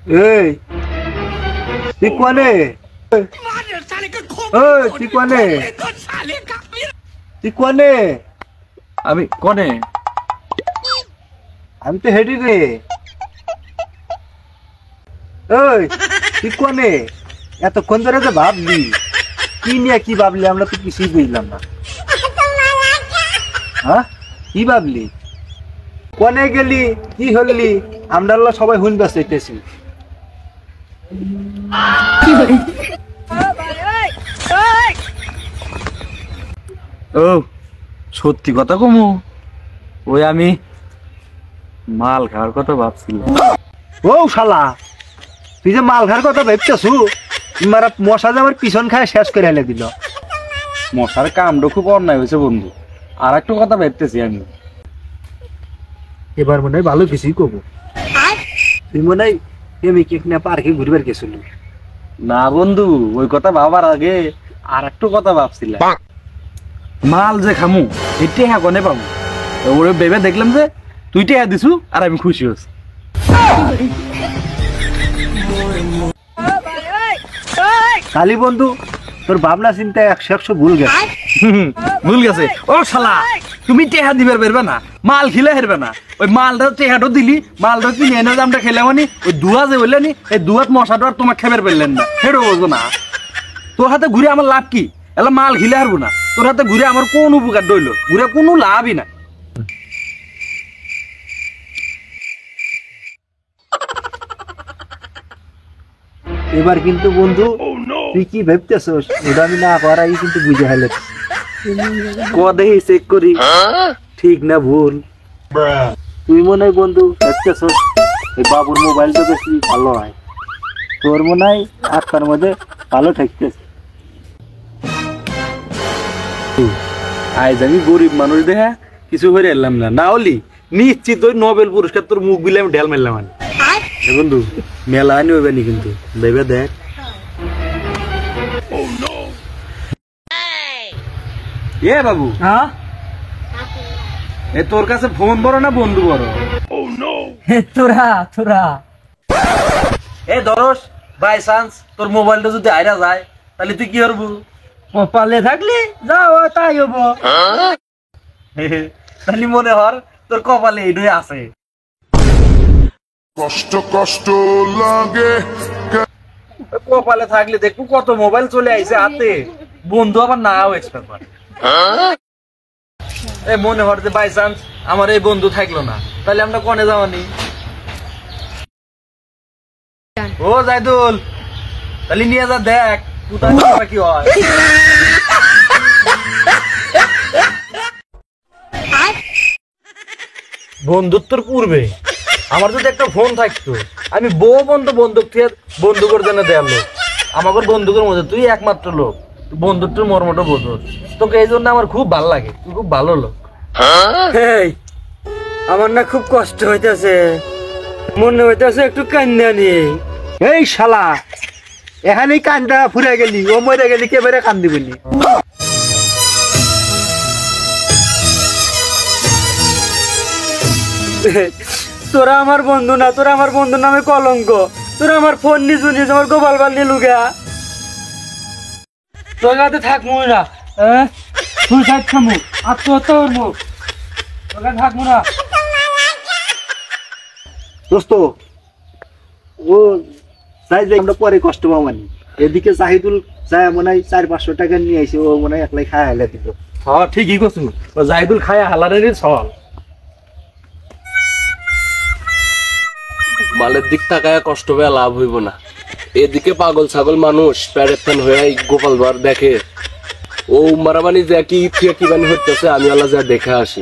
এই তুই কোনে তুই কোনে তুই কোনে আমি কোনে আমি তো হেডি রে ওই তুই কোনে এতক্ষণ ধরে তো ভাবলি কি নিয়ে কি ভাবলি আমরা তো কিছুই বুঝলাম না হ্যাঁ কি ভাবলি কোনে গেলি কি হলি আমরা সবাই হুনবা চাইতেছি ও সত্যি কথা কমু ওই আমি মাল খাওয়ার কথা ভাবছিলাম। ও শালা তুই যে মাল খাওয়ার কথা ভাবতেছু মারা মশা যে আমার পিছন খায় শেষ করে হেলে দিল। মশার কামড় খুব অন্যায় হয়েছে বন্ধু। আর একটু কথা ভাবতেছি আমি, এবার মনে হয় ভালো কিছুই করবো। তুই মনে হয় প্রেমিক না পার্কে ঘুরবার গেছিল? না বন্ধু, ওই কথা ভাবার আগে আর একটু কথা ভাবছিলাম। মাল যে খামু এই টেহা কনে পাবো? ওরে ভেবে দেখলাম যে তুই টেহা দিছু আর আমি খুশি হচ্ছি। কালী বন্ধু তোর ভাবনা চিন্তা 100 ভুল গেছে। ভুল গেছে? ও শালা তুমি টেহা দিবার পারবে না, মাল খিলে হেরবে না। ওই মালটা টেহাটো দিলি, মালটা কিনে এনে আমরা খেলে মানে ওই দুয়া যে বললেনি এই দুয়াত মশাটা আর তোমার খেবার পারলেন না, হেঁটো বলবো না। তোর হাতে ঘুরে আমার লাভ কি? এলা মাল খিলে হারবো না, তোর হাতে ঘুরে আমার কোন উপকার রইল? ঘুরে কোনো লাভই না। এবার কিন্তু বন্ধু তুই কি ভাবতেছস ওটা আমি না করাই কিন্তু বুঝে হেলে কদেই চেক করি ঠিক না ভুল। তুই মনে হয় বন্ধু ভাবতেছস এই বাবুর মোবাইলটা বেশি ভালো হয়, তোর মনে হয় আত্মার মধ্যে ভালো থাকতেছে। আজ আমি গরিব মানুষ দেখা কিছু করে এলাম না, না হলি নিশ্চিত ওই নোবেল পুরস্কার তোর মুখ বিলে আমি ঢেল মারলাম। বন্ধু মেলা আনি হইবে নি কিন্তু ভেবে দেখ। এ বাবু, হ্যাঁ এ তোর কাছে ফোন বড় না বন্ধু বড়? তোরা তোরা এ ধরস বাই চান্স তোর মোবাইলটা যদি আইরা যায় তাহলে তুই কি করবো? কপালে থাকলে যাও তাই হবো। তাহলে মনে হর তোর কপালে এইটাই আছে। কষ্ট কষ্ট লাগে কপালে থাকলে দেখবো কত মোবাইল চলে আইছে হাতে, বন্ধু আবার নাও এক্সপেক্ট করে। এ মনে হর যে বাই চান্স আমার এই বন্ধু থাকলো না, তাহলে আমরা কনে যাওয়ানি? ও জাইদুল, তাহলে নিয়ে যা দেখ কোথায় কি হয়। বন্ধুত্বর পূর্বে আমার যদি একটা ফোন থাকতো, আমি বউ বন্ধুক থেকে বন্ধু করে জন্য দেয়ার লোক। আমার বন্ধুকের মধ্যে তুই একমাত্র লোক, বন্ধুত্বের মর্মটা বোঝো। তোকে এই জন্য আমার খুব ভালো লাগে, তুই খুব ভালো লোক। আমার না খুব কষ্ট হইতেছে, মনে হইতেছে একটু কান্না নেই। এই শালা এখানেই কান্দা ফুরে গেলি, ও মরে গেলি কেবারে কান্দি বলি। তোরা আমার বন্ধু না, তোরা আমার বন্ধুর নামে কলঙ্ক। তোরা আমার ফোন নিজ নিজ আমার গোপাল বাল নিয়ে লুগা তোর কাছে থাকবো না। তুই সাইড খামু আত্মহত্যা করবো, তোর কাছে থাকবো না। দোস্ত ও যাই যাই আমরা পরে কষ্ট পাবানি। এদিকে জাহিদুল যায় মনে হয় 400-500 টাকা নিয়ে আইছে, ও মনে হয় একলাই খায় হেলে দিত। হ্যাঁ ঠিকই করছো, জাহিদুল খায়া হালারেরই ছল। মালের দিক তাকায় কষ্ট পেয়ে লাভ হইব না। এদিকে পাগল ছাগল মানুষ প্যারেথান হয়ে গোপাল বার দেখে, ও মারামানি যে কি বানি হইতেছে, আমি আল্লাহ যা দেখে আসি।